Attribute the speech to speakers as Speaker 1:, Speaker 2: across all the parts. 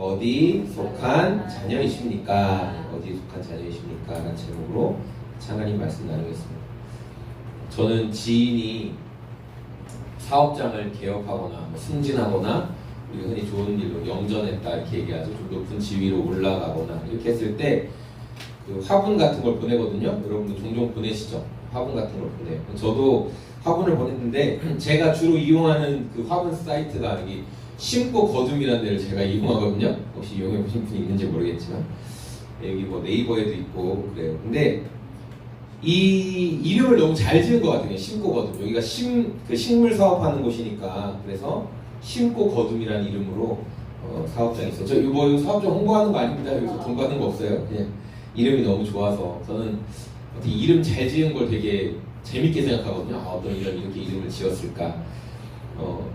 Speaker 1: 어디 속한 자녀이십니까? 어디 속한 자녀이십니까? 라는 제목으로 하나님 말씀 나누겠습니다. 저는 지인이 사업장을 개업하거나 승진하거나 우리가 흔히 좋은 일로 영전했다 이렇게 얘기하죠. 좀 높은 지위로 올라가거나 이렇게 했을 때 그 화분 같은 걸 보내거든요. 여러분도 종종 보내시죠? 화분 같은 걸 보내요. 저도 화분을 보냈는데 제가 주로 이용하는 그 화분 사이트가 여기 심고 거둠이라는 데를 제가 이용하거든요. 혹시 이용해 보신 분이 있는지 모르겠지만 여기 뭐 네이버에도 있고 그래요. 근데 이 이름을 너무 잘 지은 것 같아요. 심고 거둠. 여기가 그 식물 사업하는 곳이니까 그래서 심고 거둠이라는 이름으로 사업장이 있어요. 저 이거 사업장 홍보하는 거 아닙니다. 여기서 돈 받는 거 없어요. 그냥 이름이 너무 좋아서 저는 어떻게 이름 잘 지은 걸 되게 재밌게 생각하거든요. 어떤 이렇게 이름을 지었을까.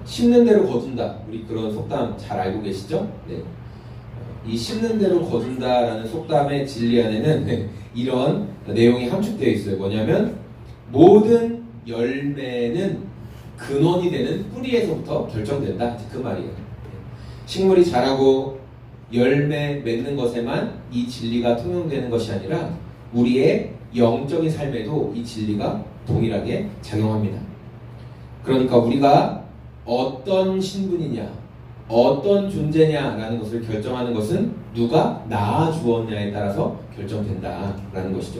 Speaker 1: 심는 대로 거둔다. 우리 그런 속담 잘 알고 계시죠? 네. 이 심는 대로 거둔다라는 속담의 진리 안에는 이런 내용이 함축되어 있어요. 뭐냐면 모든 열매는 근원이 되는 뿌리에서부터 결정된다. 그 말이에요. 식물이 자라고 열매 맺는 것에만 이 진리가 통용되는 것이 아니라 우리의 영적인 삶에도 이 진리가 동일하게 작용합니다. 그러니까 우리가 어떤 신분이냐, 어떤 존재냐라는 것을 결정하는 것은 누가 낳아주었냐에 따라서 결정된다라는 것이죠.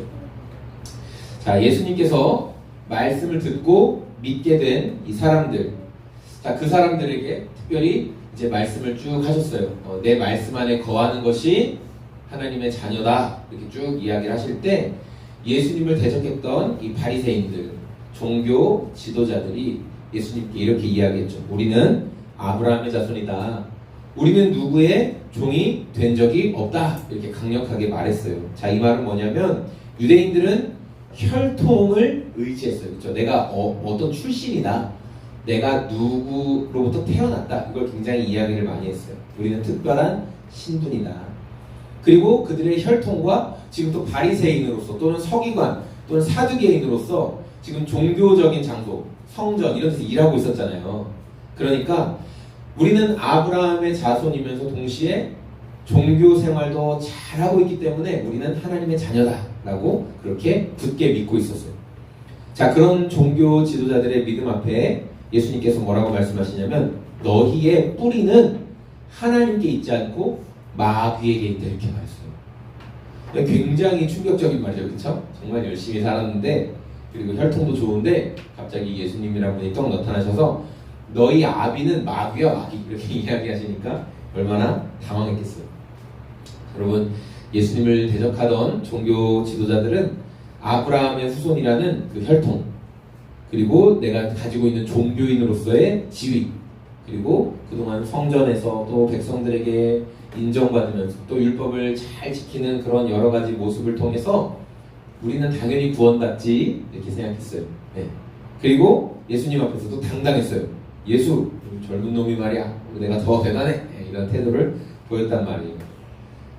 Speaker 1: 자, 예수님께서 말씀을 듣고 믿게 된 이 사람들, 자, 그 사람들에게 특별히 이제 말씀을 쭉 하셨어요. 내 말씀 안에 거하는 것이 하나님의 자녀다 이렇게 쭉 이야기를 하실 때 예수님을 대적했던 이 바리새인들, 종교 지도자들이 예수님께 이렇게 이야기했죠. 우리는 아브라함의 자손이다. 우리는 누구의 종이 된 적이 없다. 이렇게 강력하게 말했어요. 자, 이 말은 뭐냐면 유대인들은 혈통을 의지했어요. 그렇죠? 내가 어떤 출신이다. 내가 누구로부터 태어났다. 이걸 굉장히 이야기를 많이 했어요. 우리는 특별한 신분이다. 그리고 그들의 혈통과 지금 또 바리새인으로서 또는 서기관 또는 사두개인으로서 지금 종교적인 장소, 성전 이런 데서 일하고 있었잖아요. 그러니까 우리는 아브라함의 자손이면서 동시에 종교 생활도 잘하고 있기 때문에 우리는 하나님의 자녀다라고 그렇게 굳게 믿고 있었어요. 자, 그런 종교 지도자들의 믿음 앞에 예수님께서 뭐라고 말씀하시냐면 너희의 뿌리는 하나님께 있지 않고 마귀에게 있다 이렇게 말했어요. 굉장히 충격적인 말이죠. 그렇죠? 정말 열심히 살았는데 그리고 혈통도 좋은데 갑자기 예수님이라는 분이 떡 나타나셔서 너희 아비는 마귀야 마귀 이렇게 이야기하시니까 얼마나 당황했겠어요. 여러분, 예수님을 대적하던 종교 지도자들은 아브라함의 후손이라는 그 혈통, 그리고 내가 가지고 있는 종교인으로서의 지위, 그리고 그동안 성전에서 또 백성들에게 인정받으면서 또 율법을 잘 지키는 그런 여러 가지 모습을 통해서 우리는 당연히 구원받지 이렇게 생각했어요. 네. 그리고 예수님 앞에서도 당당했어요. 예수, 젊은 놈이 말이야. 내가 더 대단해. 네, 이런 태도를 보였단 말이에요.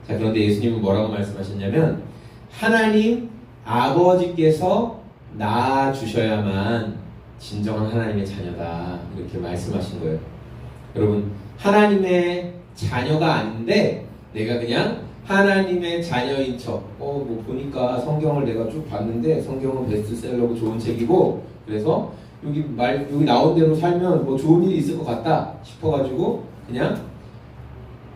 Speaker 1: 자, 그런데 예수님은 뭐라고 말씀하셨냐면 하나님 아버지께서 낳아주셔야만 진정한 하나님의 자녀다 이렇게 말씀하신 거예요. 여러분, 하나님의 자녀가 아닌데 내가 그냥 하나님의 자녀인 척 뭐 보니까 성경을 내가 쭉 봤는데 성경은 베스트셀러고 좋은 책이고 그래서 여기 나온 대로 살면 뭐 좋은 일이 있을 것 같다 싶어가지고 그냥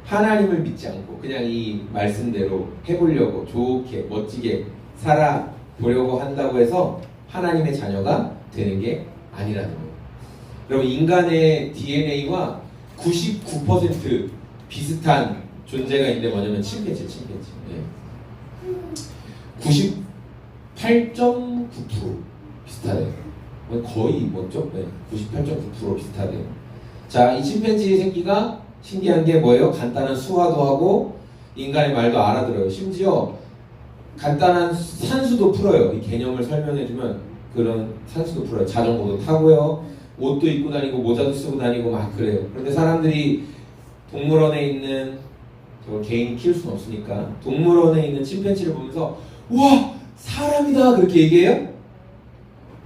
Speaker 1: 하나님을 믿지 않고 그냥 이 말씀대로 해보려고 좋게 멋지게 살아보려고 한다고 해서 하나님의 자녀가 되는 게 아니라는 거예요. 여러분, 인간의 DNA와 99% 비슷한 존재가 있는데 뭐냐면 침팬지. 네. 98.9% 비슷하대요. 거의 뭐죠? 네. 98.9% 비슷하대요. 자, 이 침팬지 새끼가 신기한 게 뭐예요? 간단한 수화도 하고 인간의 말도 알아들어요. 심지어 간단한 산수도 풀어요. 이 개념을 설명해주면 그런 산수도 풀어요. 자전거도 타고요. 옷도 입고 다니고 모자도 쓰고 다니고 막 그래요. 그런데 사람들이 동물원에 있는 개인이 키울 수는 없으니까 동물원에 있는 침팬지를 보면서 와 사람이다 그렇게 얘기해요?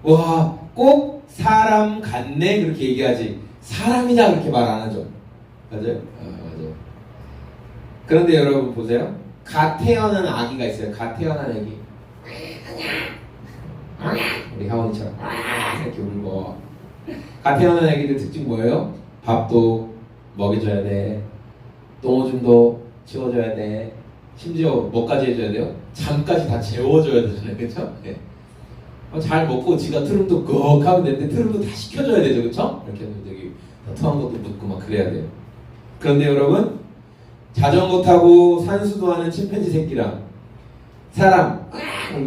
Speaker 1: 와 꼭 사람 같네 그렇게 얘기하지 사람이다 그렇게 말 안 하죠. 맞아요? 맞아요. 그런데 여러분 보세요. 갓 태어난 아기가 있어요. 갓 태어난 아기. 우리 하원이처럼 이렇게 울고. 갓 태어난 아기들 특징 뭐예요? 밥도 먹여줘야 돼. 똥오줌도 치워줘야 돼. 심지어 뭐까지 해줘야 돼요? 잠까지 다 재워줘야 되잖아요. 그쵸? 네. 잘 먹고 지가 트름도 꺽 하면 되는데 트름도 다 식혀줘야 되죠. 그쵸? 이렇게 저기 토한 것도 묻고 막 그래야 돼요. 그런데 여러분, 자전거 타고 산수도 하는 침팬지 새끼랑 사람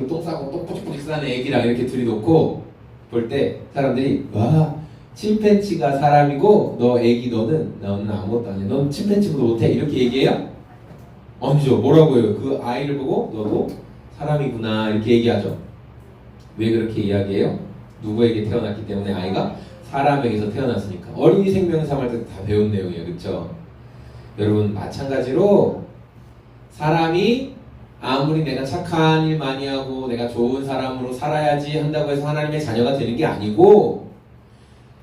Speaker 1: 똥 싸고 똥 뿌직뿌직 싸는 애기랑 이렇게 둘이 놓고 볼 때 사람들이 와, 침팬지가 사람이고 너는 아무것도 아니야. 넌 침팬지보다 못해. 이렇게 얘기해요? 아니죠. 뭐라고 해요? 그 아이를 보고 너도 사람이구나 이렇게 얘기하죠. 왜 그렇게 이야기해요? 누구에게 태어났기 때문에? 아이가 사람에게서 태어났으니까. 어린이 생명상 할 때 다 배운 내용이에요. 그렇죠? 여러분 마찬가지로 사람이 아무리 내가 착한 일 많이 하고 내가 좋은 사람으로 살아야지 한다고 해서 하나님의 자녀가 되는 게 아니고,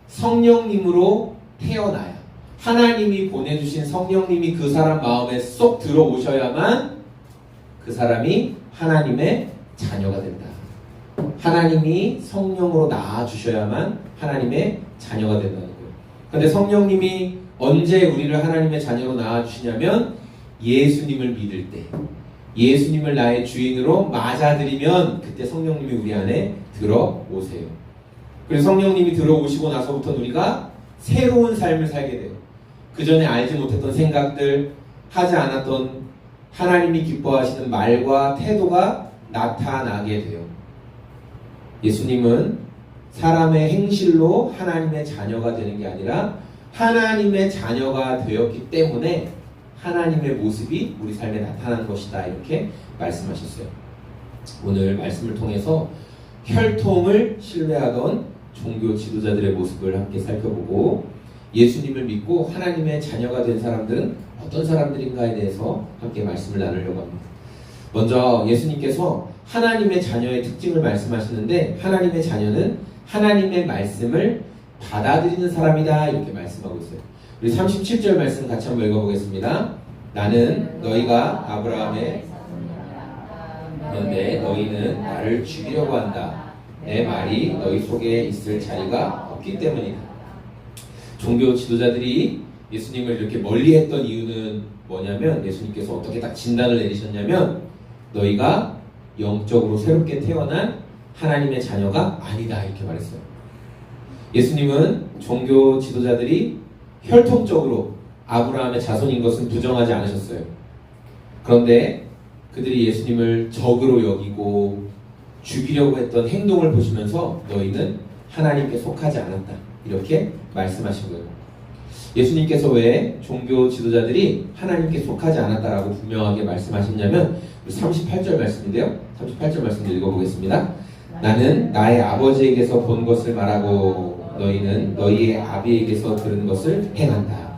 Speaker 1: 성령님으로 태어나야, 하나님이 보내주신 성령님이 그 사람 마음에 쏙 들어오셔야만 그 사람이 하나님의 자녀가 된다. 하나님이 성령으로 낳아주셔야만 하나님의 자녀가 된다는 거예요. 그런데 성령님이 언제 우리를 하나님의 자녀로 낳아주시냐면 예수님을 믿을 때, 예수님을 나의 주인으로 맞아들이면 그때 성령님이 우리 안에 들어오세요. 그래서 성령님이 들어오시고 나서부터는 우리가 새로운 삶을 살게 돼요. 그 전에 알지 못했던 생각들, 하지 않았던 하나님이 기뻐하시는 말과 태도가 나타나게 돼요. 예수님은 사람의 행실로 하나님의 자녀가 되는 게 아니라 하나님의 자녀가 되었기 때문에 하나님의 모습이 우리 삶에 나타나는 것이다, 이렇게 말씀하셨어요. 오늘 말씀을 통해서 혈통을 신뢰하던 종교 지도자들의 모습을 함께 살펴보고, 예수님을 믿고 하나님의 자녀가 된 사람들은 어떤 사람들인가에 대해서 함께 말씀을 나누려고 합니다. 먼저 예수님께서 하나님의 자녀의 특징을 말씀하시는데, 하나님의 자녀는 하나님의 말씀을 받아들이는 사람이다, 이렇게 말씀하고 있어요. 우리 37절 말씀 같이 한번 읽어보겠습니다. 나는 너희가 아브라함의 그런데 너희는 나를 죽이려고 한다. 내 말이 너희 속에 있을 자리가 없기 때문이다. 종교 지도자들이 예수님을 이렇게 멀리했던 이유는 뭐냐면, 예수님께서 어떻게 딱 진단을 내리셨냐면 너희가 영적으로 새롭게 태어난 하나님의 자녀가 아니다, 이렇게 말했어요. 예수님은 종교 지도자들이 혈통적으로 아브라함의 자손인 것은 부정하지 않으셨어요. 그런데 그들이 예수님을 적으로 여기고 죽이려고 했던 행동을 보시면서 너희는 하나님께 속하지 않았다, 이렇게 말씀하신 거예요. 예수님께서 왜 종교 지도자들이 하나님께 속하지 않았다라고 분명하게 말씀하셨냐면 38절 말씀인데요. 38절 말씀 읽어보겠습니다. 나는 나의 아버지에게서 본 것을 말하고 너희는 너희의 아비에게서 들은 것을 행한다.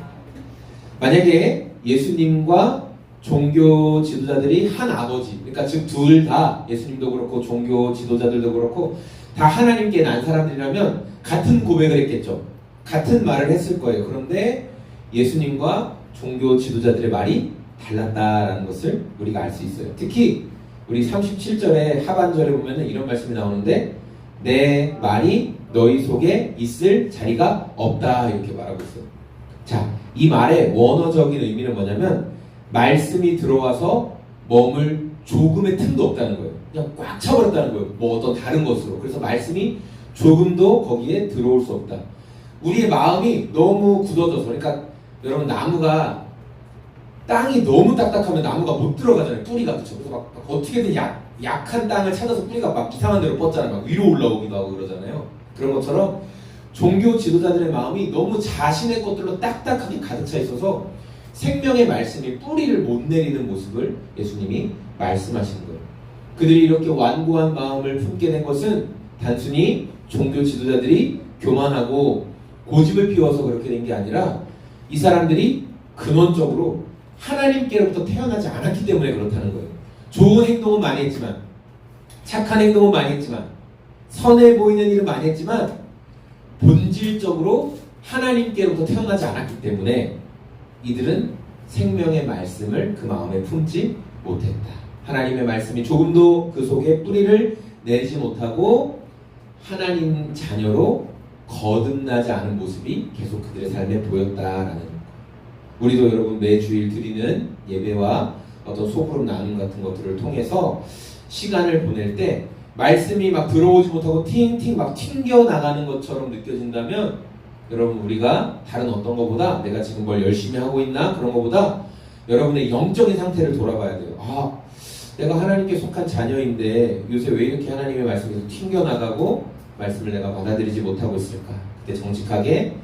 Speaker 1: 만약에 예수님과 종교 지도자들이 한 아버지, 그러니까 즉 둘 다, 예수님도 그렇고 종교 지도자들도 그렇고 다 하나님께 난 사람들이라면 같은 고백을 했겠죠. 같은 말을 했을 거예요. 그런데 예수님과 종교 지도자들의 말이 달랐다라는 것을 우리가 알 수 있어요. 특히 우리 37절의 하반절에 보면 이런 말씀이 나오는데, 내 말이 너희 속에 있을 자리가 없다, 이렇게 말하고 있어요. 자, 이 말의 원어적인 의미는 뭐냐면 말씀이 들어와서 머물 조금의 틈도 없다는 거예요. 그냥 꽉 차버렸다는 거예요. 뭐 어떤 다른 것으로. 그래서 말씀이 조금도 거기에 들어올 수 없다. 우리의 마음이 너무 굳어져서, 그러니까 여러분 나무가 땅이 너무 딱딱하면 나무가 못 들어가잖아요. 뿌리가. 그쵸? 그래서 막 어떻게든 약한 땅을 찾아서 뿌리가 막 이상한 데로 뻗잖아요. 막 위로 올라오기도 하고 그러잖아요. 그런 것처럼 종교 지도자들의 마음이 너무 자신의 것들로 딱딱하게 가득 차 있어서 생명의 말씀이 뿌리를 못 내리는 모습을 예수님이 말씀하시는 거예요. 그들이 이렇게 완고한 마음을 품게 된 것은 단순히 종교 지도자들이 교만하고 고집을 피워서 그렇게 된 게 아니라 이 사람들이 근원적으로 하나님께로부터 태어나지 않았기 때문에 그렇다는 거예요. 좋은 행동은 많이 했지만, 착한 행동은 많이 했지만, 선해 보이는 일은 많이 했지만 본질적으로 하나님께로부터 태어나지 않았기 때문에 이들은 생명의 말씀을 그 마음에 품지 못했다. 하나님의 말씀이 조금도 그 속에 뿌리를 내리지 못하고 하나님 자녀로 거듭나지 않은 모습이 계속 그들의 삶에 보였다라는 것. 우리도 여러분 매주일 드리는 예배와 어떤 소그룹 나눔 같은 것들을 통해서 시간을 보낼 때 말씀이 막 들어오지 못하고 팅팅 막 튕겨 나가는 것처럼 느껴진다면 여러분 우리가 다른 어떤 것보다 내가 지금 뭘 열심히 하고 있나 그런 것보다 여러분의 영적인 상태를 돌아봐야 돼요. 아, 내가 하나님께 속한 자녀인데 요새 왜 이렇게 하나님의 말씀이 계속 튕겨 나가고 말씀을 내가 받아들이지 못하고 있을까? 그때 정직하게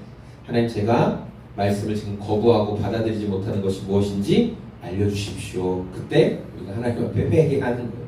Speaker 1: 하나님 제가 말씀을 지금 거부하고 받아들이지 못하는 것이 무엇인지 알려주십시오. 그때 우리가 하나님 앞에 회개하는 거예요.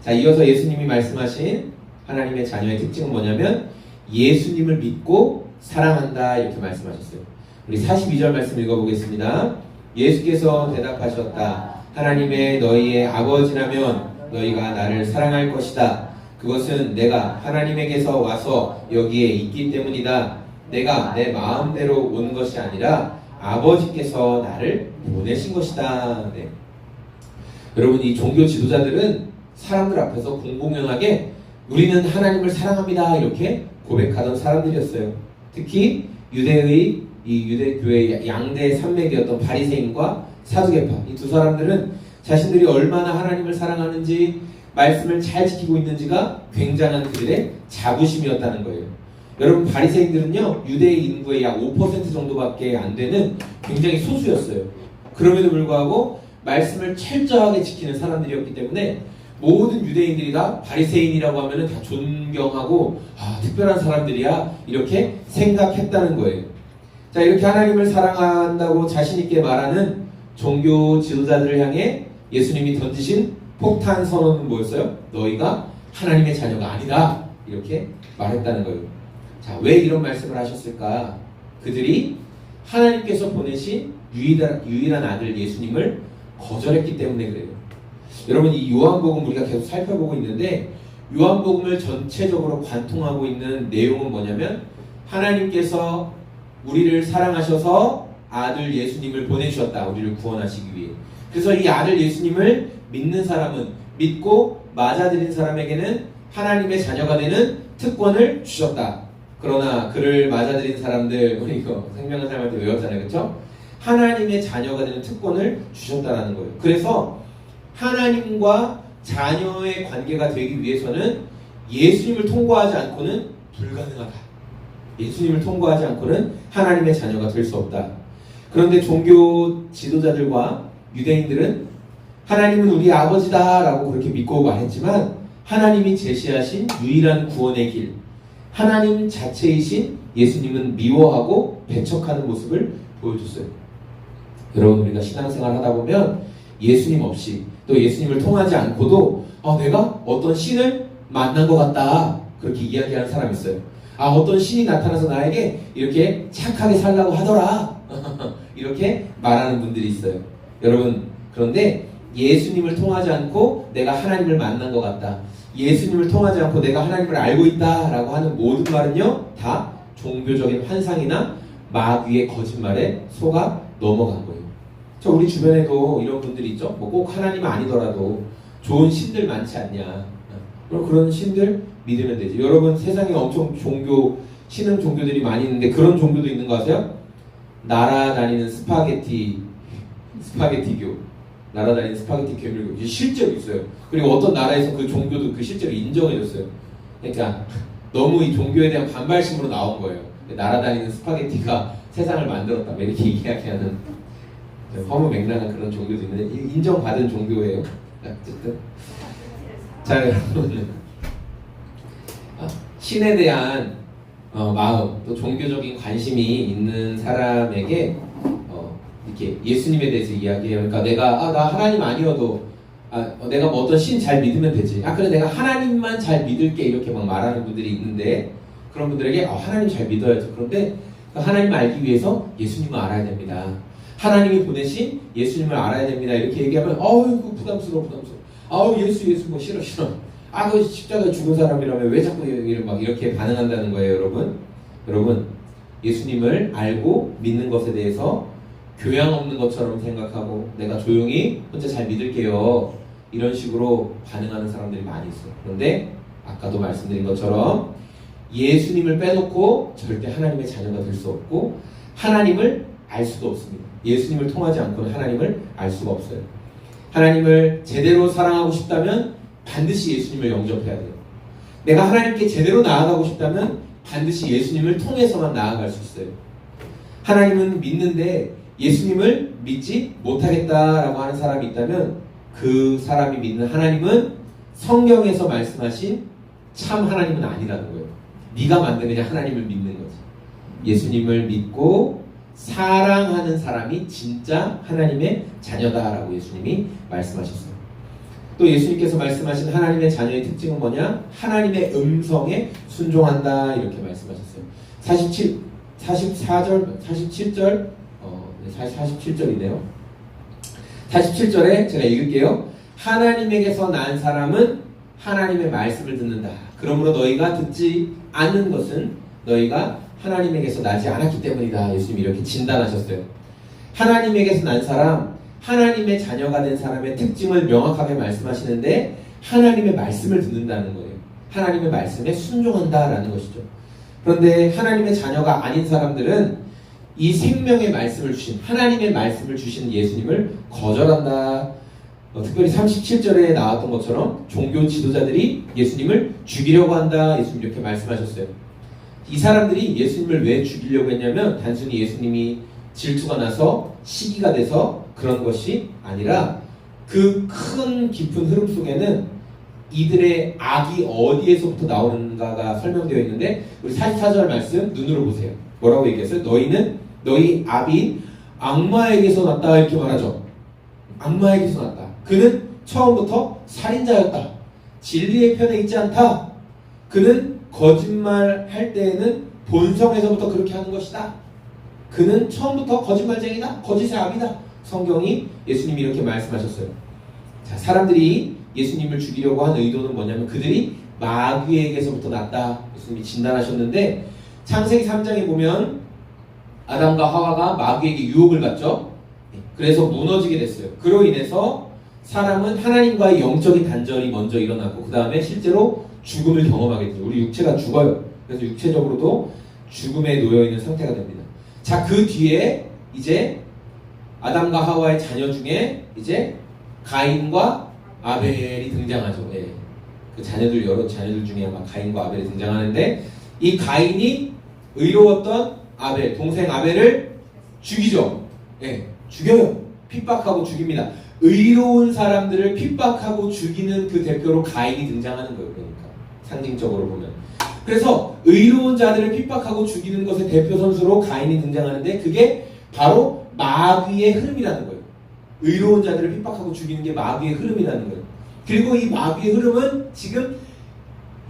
Speaker 1: 자, 이어서 예수님이 말씀하신 하나님의 자녀의 특징은 뭐냐면 예수님을 믿고 사랑한다 이렇게 말씀하셨어요. 우리 42절 말씀 읽어보겠습니다. 예수께서 대답하셨다. 하나님의 너희의 아버지라면 너희가 나를 사랑할 것이다. 그것은 내가 하나님에게서 와서 여기에 있기 때문이다. 내가 내 마음대로 온 것이 아니라 아버지께서 나를 보내신 것이다. 네. 여러분 이 종교 지도자들은 사람들 앞에서 공공연하게 우리는 하나님을 사랑합니다 이렇게 고백하던 사람들이었어요. 특히 유대의 이 유대교회의 양대 산맥이었던 바리새인과 사두개파 이 두 사람들은 자신들이 얼마나 하나님을 사랑하는지 말씀을 잘 지키고 있는지가 굉장한 그들의 자부심이었다는 거예요. 여러분 바리새인들은요 유대의 인구의 약 5% 정도밖에 안 되는 굉장히 소수였어요. 그럼에도 불구하고 말씀을 철저하게 지키는 사람들이었기 때문에 모든 유대인들이 다 바리새인이라고 하면 다 존경하고 특별한 사람들이야 이렇게 생각했다는 거예요. 자, 이렇게 하나님을 사랑한다고 자신 있게 말하는 종교 지도자들을 향해 예수님이 던지신 폭탄 선언은 뭐였어요? 너희가 하나님의 자녀가 아니다 이렇게 말했다는 거예요. 자, 왜 이런 말씀을 하셨을까? 그들이 하나님께서 보내신 유일한 아들 예수님을 거절했기 때문에 그래요. 여러분 이 요한복음 우리가 계속 살펴보고 있는데 요한복음을 전체적으로 관통하고 있는 내용은 뭐냐면 하나님께서 우리를 사랑하셔서 아들 예수님을 보내주셨다. 우리를 구원하시기 위해. 그래서 이 아들 예수님을 믿는 사람은 믿고 맞아들인 사람에게는 하나님의 자녀가 되는 특권을 주셨다. 그러나 그를 맞아들인 사람들 우리 이거 생명의 삶할 때 외웠잖아요. 그렇죠? 하나님의 자녀가 되는 특권을 주셨다라는 거예요. 그래서 하나님과 자녀의 관계가 되기 위해서는 예수님을 통과하지 않고는 불가능하다. 예수님을 통과하지 않고는 하나님의 자녀가 될 수 없다. 그런데 종교 지도자들과 유대인들은 하나님은 우리 아버지다 라고 그렇게 믿고 말했지만 하나님이 제시하신 유일한 구원의 길, 하나님 자체이신 예수님은 미워하고 배척하는 모습을 보여줬어요. 여러분 우리가 신앙생활 하다 보면 예수님 없이 또 예수님을 통하지 않고도 내가 어떤 신을 만난 것 같다 그렇게 이야기하는 사람이 있어요. 어떤 신이 나타나서 나에게 이렇게 착하게 살라고 하더라 이렇게 말하는 분들이 있어요. 여러분 그런데 예수님을 통하지 않고 내가 하나님을 만난 것 같다, 예수님을 통하지 않고 내가 하나님을 알고 있다 라고 하는 모든 말은요 다 종교적인 환상이나 마귀의 거짓말에 속아 넘어간 거예요. 저 우리 주변에도 이런 분들이 있죠. 뭐 꼭 하나님 아니더라도 좋은 신들 많지 않냐. 그럼 그런 신들 믿으면 되지. 여러분 세상에 엄청 신흥 종교들이 많이 있는데 그런 종교도 있는 거 아세요? 날아다니는 스파게티교, 날아다니는 스파게티 괴물교 실제로 있어요. 그리고 어떤 나라에서 그 종교도 그 실제로 인정해줬어요. 그러니까 너무 이 종교에 대한 반발심으로 나온 거예요. 날아다니는 스파게티가 세상을 만들었다 이렇게 이야기하는 허무맹랑한 그런 종교도 있는데 인정받은 종교예요. 어쨌든 자 여러분 신에 대한 마음 또 종교적인 관심이 있는 사람에게 이렇게 예수님에 대해서 이야기해요. 그러니까 내가 나 하나님 아니어도 내가 뭐 어떤 신 잘 믿으면 되지. 그래 내가 하나님만 잘 믿을게 이렇게 막 말하는 분들이 있는데 그런 분들에게 하나님 잘 믿어야죠. 그런데 하나님을 알기 위해서 예수님을 알아야 됩니다. 하나님이 보내신 예수님을 알아야 됩니다. 이렇게 얘기하면 그 부담스러워. 예수 뭐 싫어. 그 십자가에 죽은 사람이라면 왜 자꾸 막 이렇게 반응한다는 거예요, 여러분. 여러분, 예수님을 알고 믿는 것에 대해서 교양 없는 것처럼 생각하고 내가 조용히 혼자 잘 믿을게요. 이런 식으로 반응하는 사람들이 많이 있어요. 그런데 아까도 말씀드린 것처럼 예수님을 빼놓고 절대 하나님의 자녀가 될 수 없고 하나님을 알 수도 없습니다. 예수님을 통하지 않고는 하나님을 알 수가 없어요. 하나님을 제대로 사랑하고 싶다면 반드시 예수님을 영접해야 돼요. 내가 하나님께 제대로 나아가고 싶다면 반드시 예수님을 통해서만 나아갈 수 있어요. 하나님은 믿는데 예수님을 믿지 못하겠다라고 하는 사람이 있다면 그 사람이 믿는 하나님은 성경에서 말씀하신 참 하나님은 아니라는 거예요. 네가 만드느냐 하나님을 믿는 거지. 예수님을 믿고 사랑하는 사람이 진짜 하나님의 자녀다라고 예수님이 말씀하셨어요. 또 예수님께서 말씀하신 하나님의 자녀의 특징은 뭐냐? 하나님의 음성에 순종한다 이렇게 말씀하셨어요. 47절이네요. 47절에 제가 읽을게요. 하나님에게서 난 사람은 하나님의 말씀을 듣는다. 그러므로 너희가 듣지 않는 것은 너희가 하나님에게서 나지 않았기 때문이다. 예수님이 이렇게 진단하셨어요. 하나님에게서 난 사람, 하나님의 자녀가 된 사람의 특징을 명확하게 말씀하시는데 하나님의 말씀을 듣는다는 거예요. 하나님의 말씀에 순종한다라는 것이죠. 그런데 하나님의 자녀가 아닌 사람들은 이 생명의 말씀을 주신 하나님의 말씀을 주신 예수님을 거절한다. 특별히 37절에 나왔던 것처럼 종교 지도자들이 예수님을 죽이려고 한다. 예수님 이렇게 말씀하셨어요. 이 사람들이 예수님을 왜 죽이려고 했냐면 단순히 예수님이 질투가 나서 시기가 돼서 그런 것이 아니라 그 큰 깊은 흐름 속에는 이들의 악이 어디에서부터 나오는가가 설명되어 있는데 우리 44절 말씀 눈으로 보세요. 뭐라고 얘기했어요? 너희는 너희 아비인 악마에게서 났다 이렇게 말하죠. 악마에게서 났다. 그는 처음부터 살인자였다. 진리의 편에 있지 않다. 그는 거짓말할 때에는 본성에서부터 그렇게 하는 것이다. 그는 처음부터 거짓말쟁이다. 거짓의 아비다. 성경이 예수님이 이렇게 말씀하셨어요. 자, 사람들이 예수님을 죽이려고 한 의도는 뭐냐면 그들이 마귀에게서부터 났다. 예수님이 진단하셨는데 창세기 3장에 보면 아담과 하와가 마귀에게 유혹을 받죠. 그래서 무너지게 됐어요. 그로 인해서 사람은 하나님과의 영적인 단절이 먼저 일어나고 그 다음에 실제로 죽음을 경험하게 돼요. 우리 육체가 죽어요. 그래서 육체적으로도 죽음에 놓여있는 상태가 됩니다. 자, 그 뒤에 이제 아담과 하와의 자녀 중에 이제 가인과 아벨이 등장하죠. 예. 그 자녀들 여러 자녀들 중에 아마 가인과 아벨이 등장하는데 이 가인이 의로웠던 아벨 동생 아벨을 죽이죠. 예, 죽여요. 핍박하고 죽입니다. 의로운 사람들을 핍박하고 죽이는 그 대표로 가인이 등장하는 거예요. 그러니까 상징적으로 보면. 그래서 의로운 자들을 핍박하고 죽이는 것의 대표 선수로 가인이 등장하는데 그게 바로 마귀의 흐름이라는 거예요. 의로운 자들을 핍박하고 죽이는 게 마귀의 흐름이라는 거예요. 그리고 이 마귀의 흐름은 지금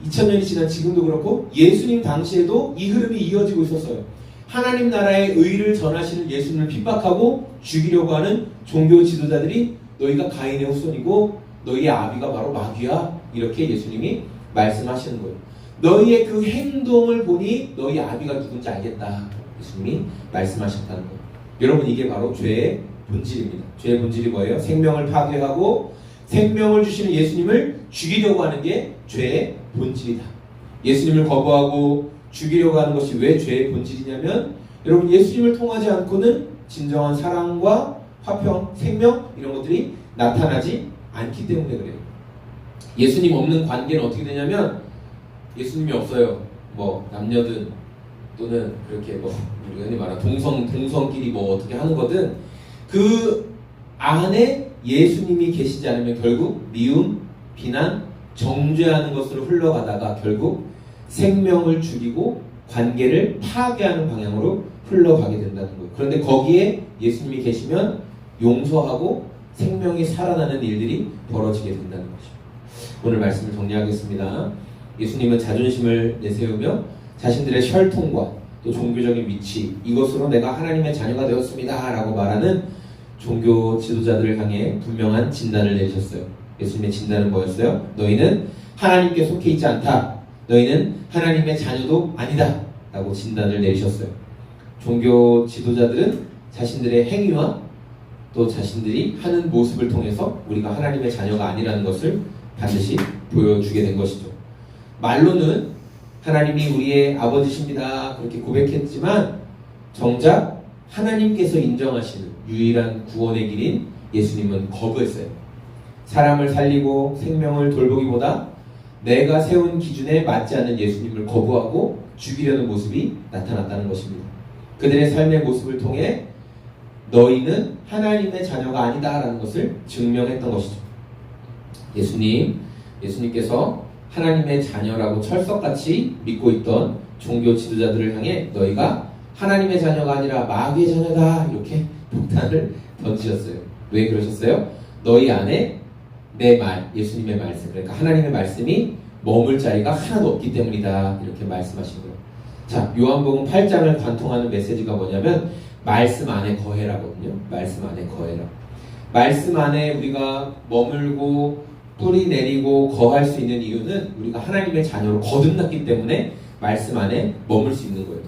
Speaker 1: 2000년이 지난 지금도 그렇고 예수님 당시에도 이 흐름이 이어지고 있었어요. 하나님 나라의 의를 전하시는 예수님을 핍박하고 죽이려고 하는 종교 지도자들이 너희가 가인의 후손이고 너희의 아비가 바로 마귀야. 이렇게 예수님이 말씀하시는 거예요. 너희의 그 행동을 보니 너희 아비가 누군지 알겠다. 예수님이 말씀하셨다는 거예요. 여러분 이게 바로 죄의 본질입니다. 죄의 본질이 뭐예요? 생명을 파괴하고 생명을 주시는 예수님을 죽이려고 하는 게 죄의 본질이다. 예수님을 거부하고 죽이려고 하는 것이 왜 죄의 본질이냐면 여러분 예수님을 통하지 않고는 진정한 사랑과 화평, 생명 이런 것들이 나타나지 않기 때문에 그래요. 예수님 없는 관계는 어떻게 되냐면 예수님이 없어요. 뭐 남녀든 또는 그렇게 뭐 우리가 흔히 말하는 동성끼리 뭐 어떻게 하는 거든 그 안에 예수님이 계시지 않으면 결국 미움, 비난, 정죄하는 것으로 흘러가다가 결국 생명을 죽이고 관계를 파괴하는 방향으로 흘러가게 된다는 거예요. 그런데 거기에 예수님이 계시면 용서하고 생명이 살아나는 일들이 벌어지게 된다는 거죠. 오늘 말씀을 정리하겠습니다. 예수님은 자존심을 내세우며 자신들의 혈통과 또 종교적인 위치 이것으로 내가 하나님의 자녀가 되었습니다 라고 말하는 종교 지도자들을 향해 분명한 진단을 내리셨어요. 예수님의 진단은 뭐였어요? 너희는 하나님께 속해 있지 않다. 너희는 하나님의 자녀도 아니다 라고 진단을 내리셨어요. 종교 지도자들은 자신들의 행위와 또 자신들이 하는 모습을 통해서 우리가 하나님의 자녀가 아니라는 것을 반드시 보여주게 된 것이죠. 말로는 하나님이 우리의 아버지십니다 그렇게 고백했지만 정작 하나님께서 인정하시는 유일한 구원의 길인 예수님은 거부했어요. 사람을 살리고 생명을 돌보기보다 내가 세운 기준에 맞지 않는 예수님을 거부하고 죽이려는 모습이 나타났다는 것입니다. 그들의 삶의 모습을 통해 너희는 하나님의 자녀가 아니다라는 것을 증명했던 것이죠. 예수님께서 하나님의 자녀라고 철석같이 믿고 있던 종교 지도자들을 향해 너희가 하나님의 자녀가 아니라 마귀의 자녀다 이렇게 폭탄을 던지셨어요. 왜 그러셨어요? 너희 안에 내 말, 예수님의 말씀, 그러니까 하나님의 말씀이 머물 자리가 하나도 없기 때문이다 이렇게 말씀하신 거예요. 자, 요한복음 8장을 관통하는 메시지가 뭐냐면 말씀 안에 거해라거든요. 말씀 안에 거해라. 말씀 안에 우리가 머물고 뿌리 내리고 거할 수 있는 이유는 우리가 하나님의 자녀로 거듭났기 때문에 말씀 안에 머물 수 있는 거예요.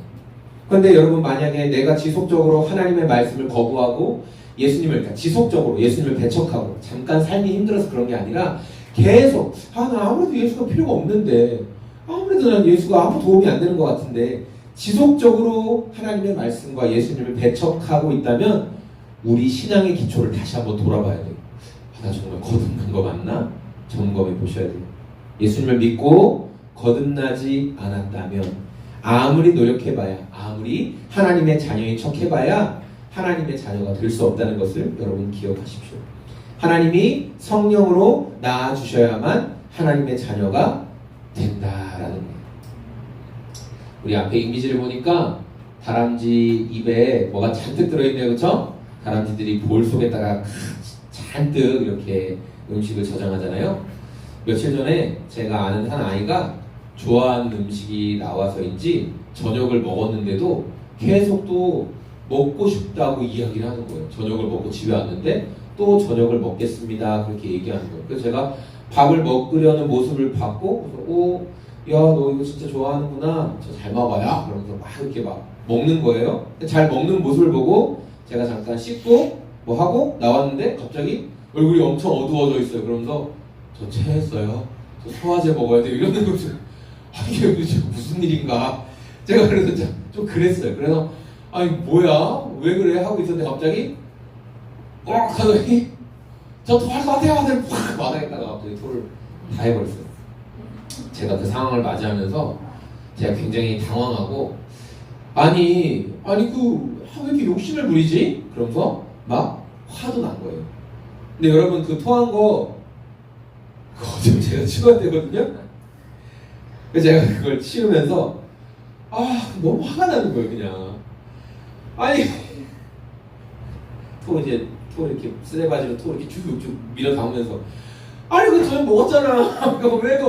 Speaker 1: 그런데 여러분 만약에 내가 지속적으로 하나님의 말씀을 거부하고 그러니까 지속적으로 예수님을 배척하고 잠깐 삶이 힘들어서 그런 게 아니라 계속 나 아무래도 예수가 필요가 없는데 아무래도 난 예수가 아무 도움이 안 되는 것 같은데 지속적으로 하나님의 말씀과 예수님을 배척하고 있다면 우리 신앙의 기초를 다시 한번 돌아봐야 돼요. 나 정말 거듭난 거 맞나? 점검해 보셔야 돼요. 예수님을 믿고 거듭나지 않았다면 아무리 노력해봐야 아무리 하나님의 자녀인 척해봐야 하나님의 자녀가 될 수 없다는 것을 여러분 기억하십시오. 하나님이 성령으로 낳아주셔야만 하나님의 자녀가 된다라는 거예요. 우리 앞에 이미지를 보니까 다람쥐 입에 뭐가 잔뜩 들어있네요. 그렇죠? 다람쥐들이 볼 속에다가 잔뜩 이렇게 음식을 저장하잖아요. 며칠 전에 제가 아는 한 아이가 좋아하는 음식이 나와서인지 저녁을 먹었는데도 계속 또 먹고 싶다고 이야기를 하는 거예요. 저녁을 먹고 집에 왔는데 또 저녁을 먹겠습니다 그렇게 얘기하는 거예요. 그래서 제가 밥을 먹으려는 모습을 봤고 야 너 이거 진짜 좋아하는구나 저 잘 먹어요 그러면서 막 이렇게 막 먹는 거예요. 잘 먹는 모습을 보고 제가 잠깐 씻고 뭐 하고 나왔는데 갑자기 얼굴이 엄청 어두워져 있어요. 그러면서 저 체했어요. 저 소화제 먹어야 돼요. 이러는 거죠. 이게 무슨 일인가. 제가 그래서 좀 그랬어요. 그래서 아니 뭐야 왜 그래 하고 있었는데 갑자기 하더니 저 토할 것 같아요 하더니 팍 바닥에다가 갑자기 토를 다 해버렸어요. 제가 그 상황을 맞이하면서 제가 굉장히 당황하고 아니 왜 이렇게 욕심을 부리지? 그러면서 막 화도 난 거예요. 근데 여러분 그 토한 거 그거 좀 제가 치워야 되거든요. 그래서 제가 그걸 치우면서 너무 화가 나는 거예요. 그냥 아니 토 이렇게 쓰레바지로 토 이렇게 쭉쭉 밀어 담으면서 아니 그 저녁 먹었잖아. 그걸 왜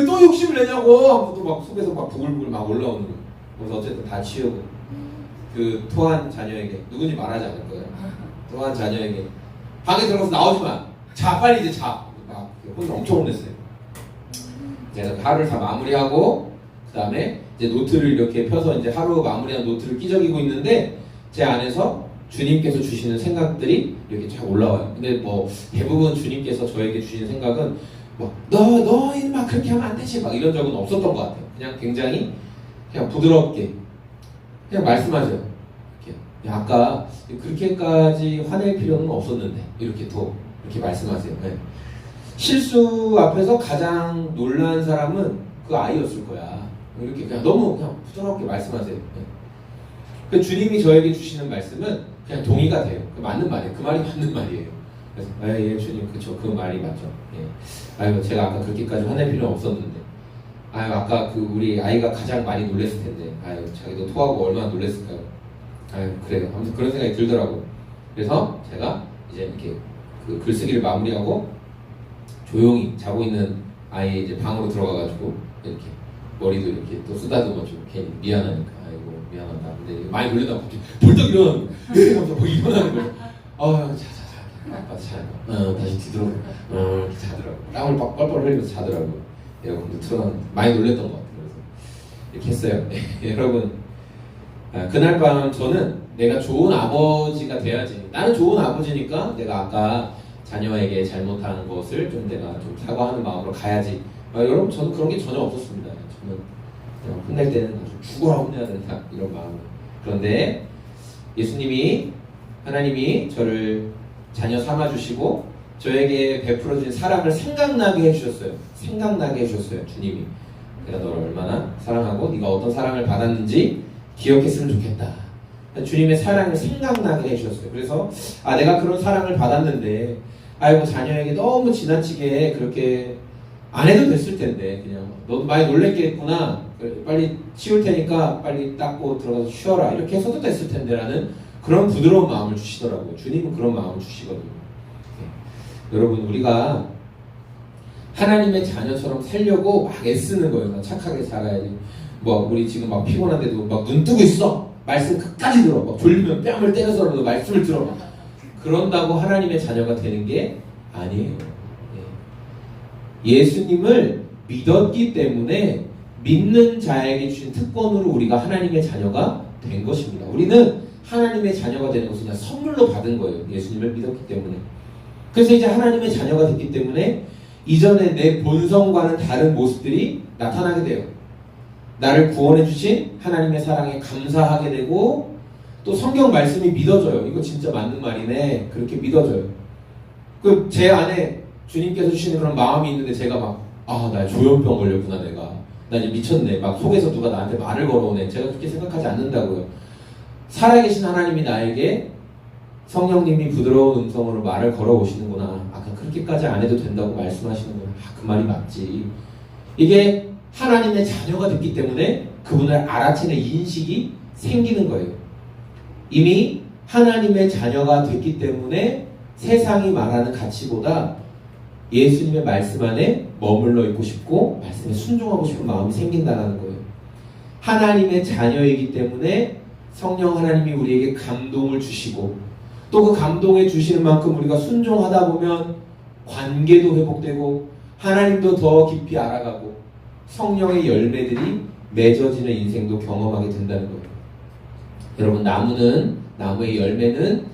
Speaker 1: 또 욕심을 내냐고 하고 또 막 속에서 막 부글부글 막 올라오는 거예요. 그래서 어쨌든 다 치우고 그 토한 자녀에게 누군지 말하지 않을 거예요. 토한 자녀에게 방에 들어가서 나오지 마. 자 빨리 이제 자. 막 혼자 엄청 혼냈어요. 제가 하루를 다 마무리하고 그 다음에 이제 노트를 이렇게 펴서 이제 하루 마무리한 노트를 끼적이고 있는데 제 안에서 주님께서 주시는 생각들이 이렇게 쫙 올라와요. 근데 뭐 대부분 주님께서 저에게 주시는 생각은 뭐 너 이놈아 그렇게 하면 안 되지 막 이런 적은 없었던 것 같아요. 그냥 굉장히 그냥 부드럽게 그냥 말씀하세요. 이렇게 아까 그렇게까지 화낼 필요는 없었는데 이렇게 말씀하세요. 네. 실수 앞에서 가장 놀란 사람은 그 아이였을 거야. 이렇게 그냥 너무 그냥 부드럽게 말씀하세요. 네. 그 주님이 저에게 주시는 말씀은 그냥 동의가 돼요. 그 맞는 말이에요. 그 말이 맞는 말이에요. 그래서 예 주님 그쵸 그 말이 맞죠. 예. 아유 제가 아까 그렇게까지 화낼 필요는 없었는데 아유 아까 그 우리 아이가 가장 많이 놀랬을 텐데 아유 자기도 토하고 얼마나 놀랬을까요. 아유 그래요. 아무튼 그런 생각이 들더라고요. 그래서 제가 이제 이렇게 그 글쓰기를 마무리하고 조용히 자고 있는 아이 이제 방으로 들어가가지고 이렇게 머리도 이렇게 또 쓰다듬어주고 괜히 미안하니까 아이고 미안하다. 근데 많이 놀랬다 갑자기 벌떡 일어나는 거예요. 네 하면서 뭐 일어나는 거예요. 자 다시 뒤돌아 이렇게 자더라고. 땀을 뻘뻘 흘리면서 자더라고. 에어컨도 틀어놨는데 많이 놀랬던 것 같아요. 그래서 이렇게 했어요. 여러분 그날 밤 저는 내가 좋은 아버지가 돼야지. 나는 좋은 아버지니까 내가 아까 자녀에게 잘못한 것을 좀 내가 좀 사과하는 마음으로 가야지. 여러분 저는 그런 게 전혀 없었습니다. 저는 그냥 혼낼 때는 아주 죽어라 혼내야 된다 이런 마음. 그런데 예수님이 하나님이 저를 자녀 삼아주시고 저에게 베풀어 주신 사랑을 생각나게 해주셨어요. 생각나게 해주셨어요. 주님이 내가 너를 얼마나 사랑하고 네가 어떤 사랑을 받았는지 기억했으면 좋겠다. 주님의 사랑을 생각나게 해주셨어요. 그래서 내가 그런 사랑을 받았는데 아이고 자녀에게 너무 지나치게 그렇게 안 해도 됐을 텐데 그냥 너 많이 놀랬겠구나. 빨리 치울 테니까 빨리 닦고 들어가서 쉬어라. 이렇게 해서도 됐을 텐데라는 그런 부드러운 마음을 주시더라고요. 주님은 그런 마음을 주시거든요. 여러분 우리가 하나님의 자녀처럼 살려고 막 애쓰는 거예요. 막 착하게 살아야지. 뭐 우리 지금 막 피곤한데도 막 눈 뜨고 있어. 말씀 끝까지 들어. 막 졸리면 뺨을 때려서라도 말씀을 들어. 그런다고 하나님의 자녀가 되는 게 아니에요. 예수님을 믿었기 때문에 믿는 자에게 주신 특권으로 우리가 하나님의 자녀가 된 것입니다. 우리는 하나님의 자녀가 되는 것은 그냥 선물로 받은 거예요. 예수님을 믿었기 때문에. 그래서 이제 하나님의 자녀가 됐기 때문에 이전에 내 본성과는 다른 모습들이 나타나게 돼요. 나를 구원해 주신 하나님의 사랑에 감사하게 되고 또 성경 말씀이 믿어져요. 이거 진짜 맞는 말이네. 그렇게 믿어져요. 그 제 안에 주님께서 주시는 그런 마음이 있는데 제가 막 나 조현병 걸렸구나 내가. 나 이제 미쳤네. 막 속에서 누가 나한테 말을 걸어오네. 제가 그렇게 생각하지 않는다고요. 살아계신 하나님이 나에게 성령님이 부드러운 음성으로 말을 걸어오시는구나. 그렇게까지 안 해도 된다고 말씀하시는구나. 그 말이 맞지. 이게 하나님의 자녀가 됐기 때문에 그분을 알아채는 인식이 생기는 거예요. 이미 하나님의 자녀가 됐기 때문에 세상이 말하는 가치보다 예수님의 말씀 안에 머물러 있고 싶고 말씀에 순종하고 싶은 마음이 생긴다는 거예요. 하나님의 자녀이기 때문에 성령 하나님이 우리에게 감동을 주시고 또 그 감동해 주시는 만큼 우리가 순종하다 보면 관계도 회복되고 하나님도 더 깊이 알아가고 성령의 열매들이 맺어지는 인생도 경험하게 된다는 거예요. 여러분 나무의 열매는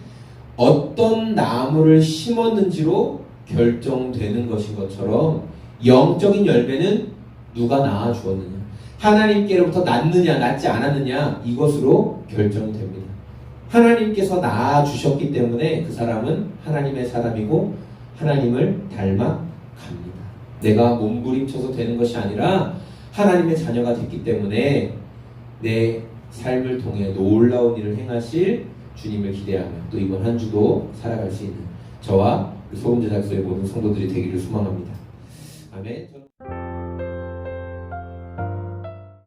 Speaker 1: 어떤 나무를 심었는지로 결정되는 것인 것처럼 영적인 열매는 누가 낳아 주었느냐, 하나님께로부터 낳느냐 낳지 않았느냐 이것으로 결정이 됩니다. 하나님께서 낳아 주셨기 때문에 그 사람은 하나님의 사람이고 하나님을 닮아 갑니다. 내가 몸부림쳐서 되는 것이 아니라 하나님의 자녀가 됐기 때문에 내 삶을 통해 놀라운 일을 행하실 주님을 기대하며 또 이번 한 주도 살아갈 수 있는 저와 소금제작소의 모든 성도들이 되기를 소망합니다. 아멘.